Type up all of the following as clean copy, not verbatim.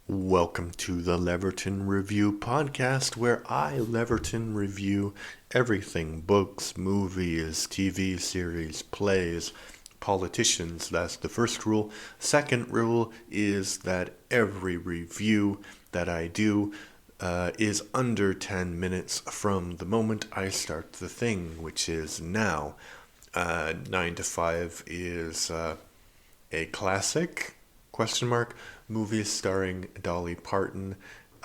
Welcome to the Leverton Review podcast, where I, Leverton, review everything books, movies, TV series, plays, politicians. That's the first rule. Second rule is that every review that I do is under 10 minutes from the moment I start the thing, which is now. 9 to 5 is a classic question mark movies starring Dolly Parton,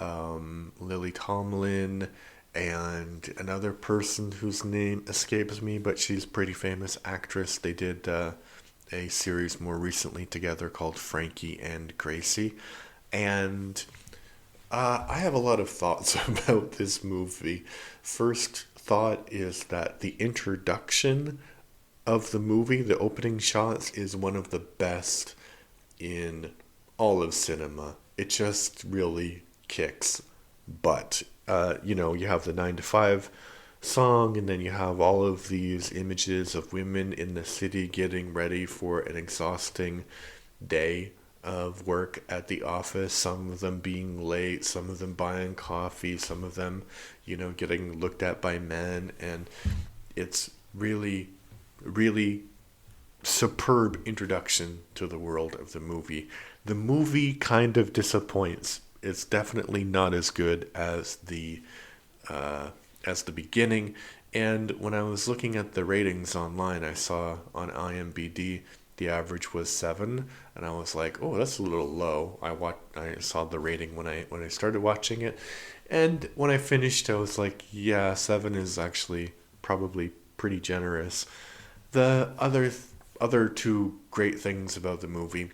Lily Tomlin, and another person whose name escapes me, but she's a pretty famous actress. They did a series more recently together called Frankie and Gracie, and I have a lot of thoughts about this movie. First thought is that the introduction of the movie, the opening shots, is one of the best in all of cinema. It just really kicks butt. You have the 9 to 5 song, and then you have all of these images of women in the city getting ready for an exhausting day of work at the office. Some of them being late, some of them buying coffee, some of them, getting looked at by men. And it's really, really superb introduction to the world of the movie. The movie kind of disappoints. It's definitely not as good as the beginning. And when I was looking at the ratings online, I saw on IMDb the average was 7, and I was like, "Oh, that's a little low." I saw the rating when I started watching it, and when I finished, I was like, "Yeah, 7 is actually probably pretty generous." The other two great things about the movie.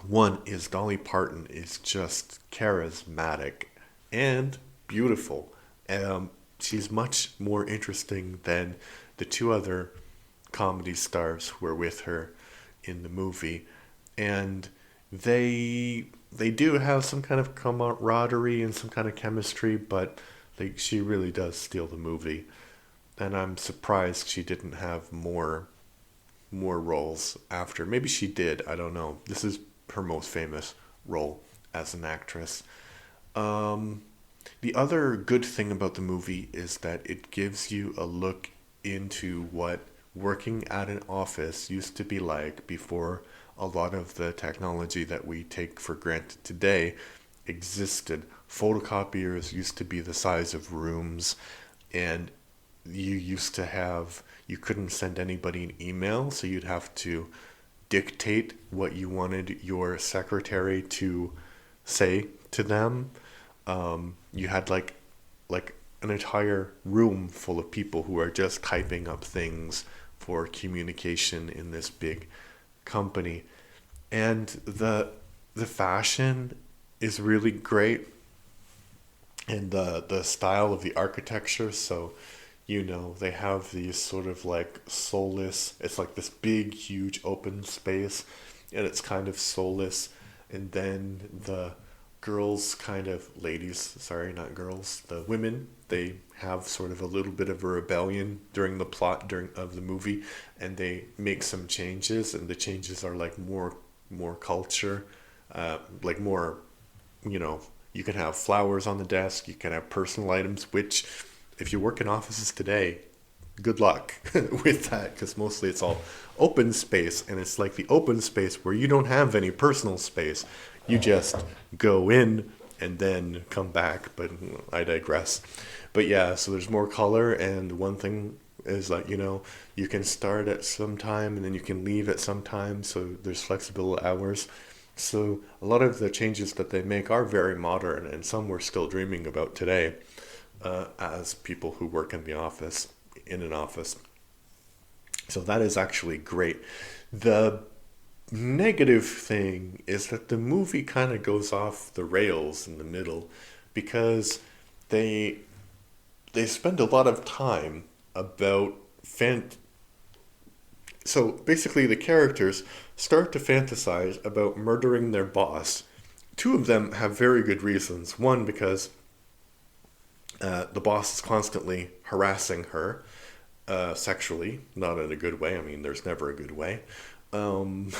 One is Dolly Parton is just charismatic and beautiful. She's much more interesting than the two other comedy stars who were with her in the movie, and they do have some kind of camaraderie and some kind of chemistry, but she really does steal the movie, and I'm surprised she didn't have more roles after. Maybe she did. I don't know. This is her most famous role as an actress. Um, the other good thing about the movie is that it gives you a look into what working at an office used to be like before a lot of the technology that we take for granted today existed. Photocopiers used to be the size of rooms, and you couldn't send anybody an email, so you'd have to dictate what you wanted your secretary to say to them. You had like an entire room full of people who are just typing up things for communication in this big company. And the fashion is really great, and the style of the architecture. So they have these sort of like soulless, it's like this big huge open space, and it's kind of soulless. And then the girls, kind of ladies, sorry, not girls, the women, they have sort of a little bit of a rebellion during the plot during of the movie, and they make some changes, and the changes are like more culture, like more, you know you can have flowers on the desk, you can have personal items, which if you work in offices today, good luck with that, because mostly it's all open space, and it's like the open space where you don't have any personal space. You just go in and then come back, but I digress. But yeah, so there's more color, and one thing is that you can start at some time and then you can leave at some time, so there's flexible hours. So a lot of the changes that they make are very modern, and some we're still dreaming about today, as people who work in an office. So that is actually great. The negative thing is that the movie kind of goes off the rails in the middle, because they they spend a lot of time about so basically the characters start to fantasize about murdering their boss. Two of them have very good reasons. One, because the boss is constantly harassing her, sexually, not in a good way. I mean, there's never a good way. Um,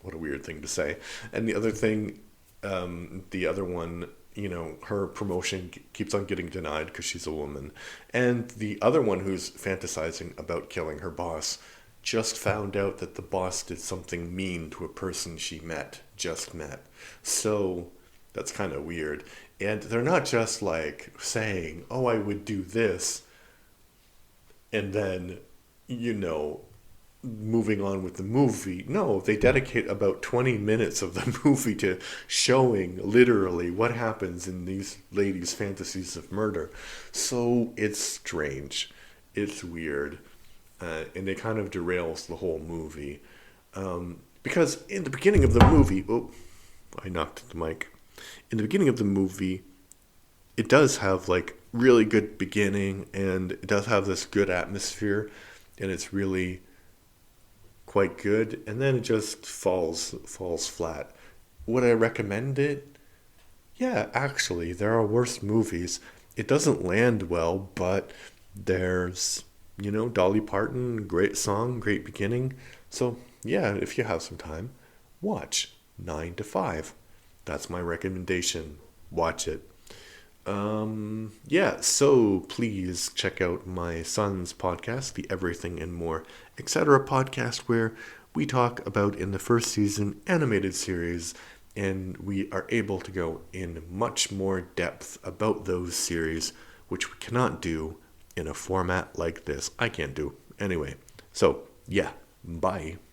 what a weird thing to say. And the other thing, The other one, her promotion keeps on getting denied because she's a woman. And the other one who's fantasizing about killing her boss just found out that the boss did something mean to a person she just met. So that's kind of weird. And they're not just like saying, oh, I would do this, and then, you know, moving on with the movie. No, they dedicate about 20 minutes of the movie to showing literally what happens in these ladies' fantasies of murder. So it's strange. It's weird. And it kind of derails the whole movie. Because in the beginning of the movie, oh, I knocked the mic. In the beginning of the movie, it does have like really good beginning and it does have this good atmosphere and it's really quite good, and then it just falls flat. Would I recommend it? Yeah, actually, there are worse movies. It doesn't land well, but there's, Dolly Parton, great song, great beginning. So, yeah, if you have some time, watch 9 to 5. That's my recommendation. Watch it. Yeah, so please check out my son's podcast, the Everything and More, etc. podcast, where we talk about in the first season animated series, and we are able to go in much more depth about those series, which we cannot do in a format like this. I can't do. Anyway, so yeah, bye.